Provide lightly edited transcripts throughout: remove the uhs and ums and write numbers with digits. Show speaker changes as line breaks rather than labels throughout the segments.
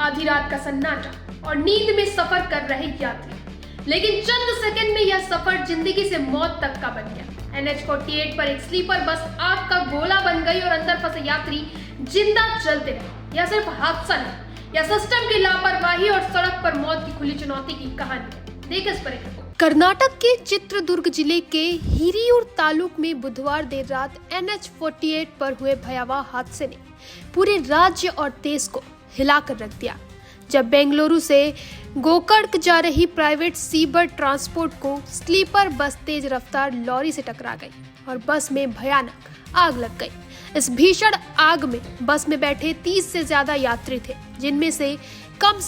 आधी रात का सन्नाटा और नींद में सफर कर रहे यात्री। लेकिन चंद सेकंड में यह सफर जिंदगी से मौत तक का बन गया। NH-48 पर एक स्लीपर बस आग का गोला बन गई और अंदर फंसे यात्री जिंदा जलते रहे। यह सिर्फ हादसा नहीं, यह सिस्टम की लापरवाही और सड़क पर मौत की खुली चुनौती की कहानी है। देखिए इस पर एक रिपोर्ट। कर्नाटक के चित्रदुर्ग जिले के हिरियूर तालुक में बुधवार देर रात NH-48 पर हुए भयावह हादसे ने पूरे राज्य और देश को हिलाकर रख दिया, जब बेंगलुरु से गोकर्ण जा रही प्राइवेट सीबर्ड ट्रांसपोर्ट को स्लीपर बस तेज रफ्तार लॉरी से टकरा गई और बस में भयानक आग लग गई। इस भीषण आग में बस में बैठे 30 से ज्यादा यात्री थे, जिनमें से कम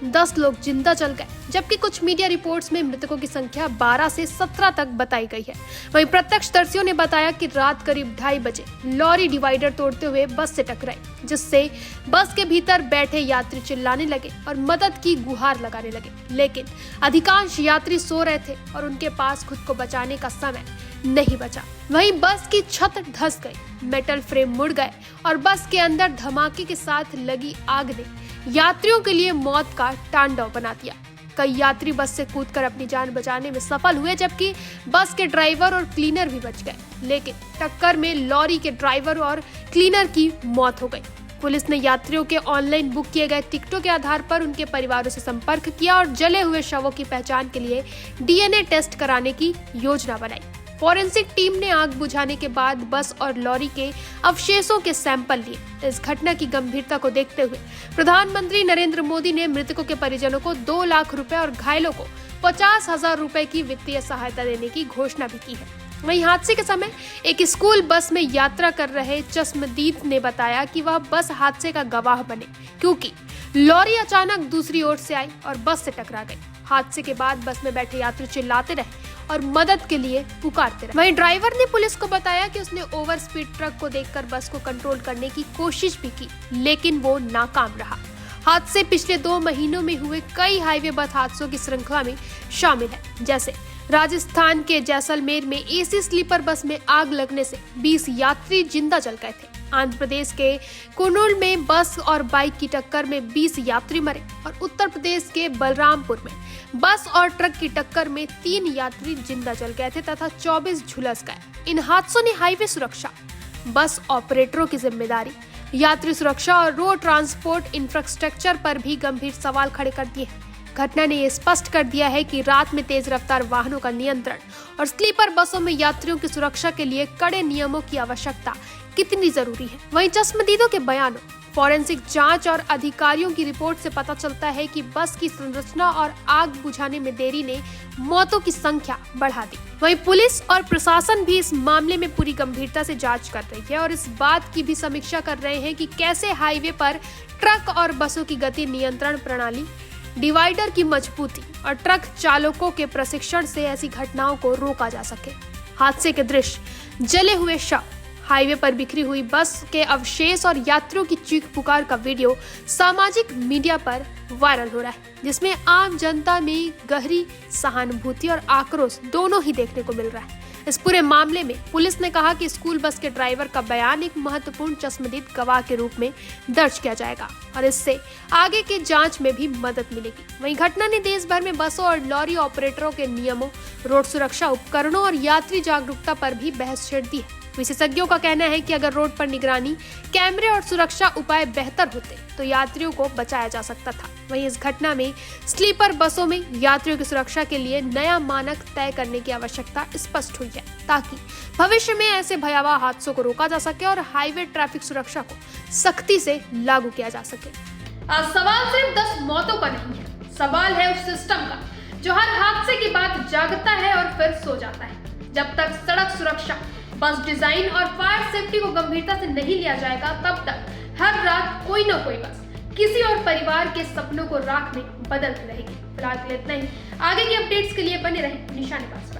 10 लोग जिंदा जल गए, जबकि कुछ मीडिया रिपोर्ट्स में मृतकों की संख्या 12 से 17 तक बताई गई है। वहीं प्रत्यक्षदर्शियों ने बताया कि रात करीब 2:30 बजे लॉरी डिवाइडर तोड़ते हुए बस से टकराई, जिससे बस के भीतर बैठे यात्री चिल्लाने लगे और मदद की गुहार लगाने लगे। लेकिन अधिकांश यात्री सो रहे थे और उनके पास खुद को बचाने का समय नहीं बचा। वहीं बस की छत धंस गई, मेटल फ्रेम मुड़ गए और बस के अंदर धमाके के साथ लगी आग ने यात्रियों के लिए मौत का तांडव बना दिया। कई यात्री बस से कूदकर अपनी जान बचाने में सफल हुए, जबकि बस के ड्राइवर और क्लीनर भी बच गए। लेकिन टक्कर में लॉरी के ड्राइवर और क्लीनर की मौत हो गई। पुलिस ने यात्रियों के ऑनलाइन बुक किए गए टिकटों के आधार पर उनके परिवारों से संपर्क किया और जले हुए शवों की पहचान के लिए DNA टेस्ट कराने की योजना बनाई। फॉरेंसिक टीम ने आग बुझाने के बाद बस और लॉरी के अवशेषों के सैंपल लिए। इस घटना की गंभीरता को देखते हुए प्रधानमंत्री नरेंद्र मोदी ने मृतकों के परिजनों को 2 लाख रुपए और घायलों को 50,000 रुपए की वित्तीय सहायता देने की घोषणा भी की है। वहीं हादसे के समय एक स्कूल बस में यात्रा कर रहे चश्मदीद ने बताया कि वह बस हादसे का गवाह बने, क्योंकि लॉरी अचानक दूसरी ओर से आई और बस से टकरा गई। हादसे के बाद बस में बैठे यात्री चिल्लाते रहे और मदद के लिए पुकारते रहे। वहीं ड्राइवर ने पुलिस को बताया कि उसने ओवर स्पीड ट्रक को देखकर बस को कंट्रोल करने की कोशिश भी की, लेकिन वो नाकाम रहा। हादसे पिछले 2 महीनों में हुए कई हाईवे बस हादसों की श्रृंखला में शामिल है, जैसे राजस्थान के जैसलमेर में AC स्लीपर बस में आग लगने से 20 यात्री जिंदा जल गए थे। आंध्र प्रदेश के कुर्नूल में बस और बाइक की टक्कर में 20 यात्री मरे और उत्तर प्रदेश के बलरामपुर में बस और ट्रक की टक्कर में 3 यात्री जिंदा जल गए थे तथा 24 झुलस गए। इन हादसों ने हाईवे सुरक्षा, बस ऑपरेटरों की जिम्मेदारी, यात्री सुरक्षा और रोड ट्रांसपोर्ट इंफ्रास्ट्रक्चर पर भी गंभीर सवाल खड़े कर दिए हैं। घटना ने यह स्पष्ट कर दिया है कि रात में तेज रफ्तार वाहनों का नियंत्रण और स्लीपर बसों में यात्रियों की सुरक्षा के लिए कड़े नियमों की आवश्यकता कितनी जरूरी है। वहीं चश्मदीदों के बयानों, फॉरेंसिक जांच और अधिकारियों की रिपोर्ट से पता चलता है कि बस की संरचना और आग बुझाने में देरी ने मौतों की संख्या बढ़ा दी। वहीं पुलिस और प्रशासन भी इस मामले में पूरी गंभीरता से जांच कर रही है और इस बात की भी समीक्षा कर रहे हैं कि कैसे हाईवे पर ट्रक और बसों की गति नियंत्रण प्रणाली, डिवाइडर की मजबूती और ट्रक चालकों के प्रशिक्षण से ऐसी घटनाओं को रोका जा सके। हादसे के दृश्य, जले हुए शव, हाईवे पर बिखरी हुई बस के अवशेष और यात्रियों की चीख पुकार का वीडियो सामाजिक मीडिया पर वायरल हो रहा है, जिसमें आम जनता में गहरी सहानुभूति और आक्रोश दोनों ही देखने को मिल रहा है। इस पूरे मामले में पुलिस ने कहा कि स्कूल बस के ड्राइवर का बयान एक महत्वपूर्ण चश्मदीद गवाह के रूप में दर्ज किया जाएगा और इससे आगे की जांच में भी मदद मिलेगी। वहीं घटना ने देश भर में बसों और लॉरी ऑपरेटरों के नियमों, रोड सुरक्षा उपकरणों और यात्री जागरूकता पर भी बहस छेड़ दी है। विशेषज्ञों का कहना है कि अगर रोड पर निगरानी, कैमरे और सुरक्षा उपाय बेहतर होते तो यात्रियों को बचाया जा सकता था। वहीं इस घटना में स्लीपर बसों में यात्रियों की सुरक्षा के लिए नया मानक तय करने की आवश्यकता स्पष्ट हुई है, ताकि भविष्य में ऐसे भयावह हादसों को रोका जा सके और हाईवे ट्रैफिक सुरक्षा को सख्ती से लागू किया जा सके। आज सवाल सिर्फ 10 मौतों का नहीं है, सवाल है उस सिस्टम का जो हर हादसे के बाद जागता है और फिर सो जाता है। जब तक सड़क सुरक्षा, बस डिजाइन और फायर सेफ्टी को गंभीरता से नहीं लिया जाएगा, तब तक हर रात कोई न कोई बस किसी और परिवार के सपनों को राख में बदलती रहेगी। फिलहाल इतना ही। आगे की अपडेट्स के लिए बने रहें निशाने पास पर।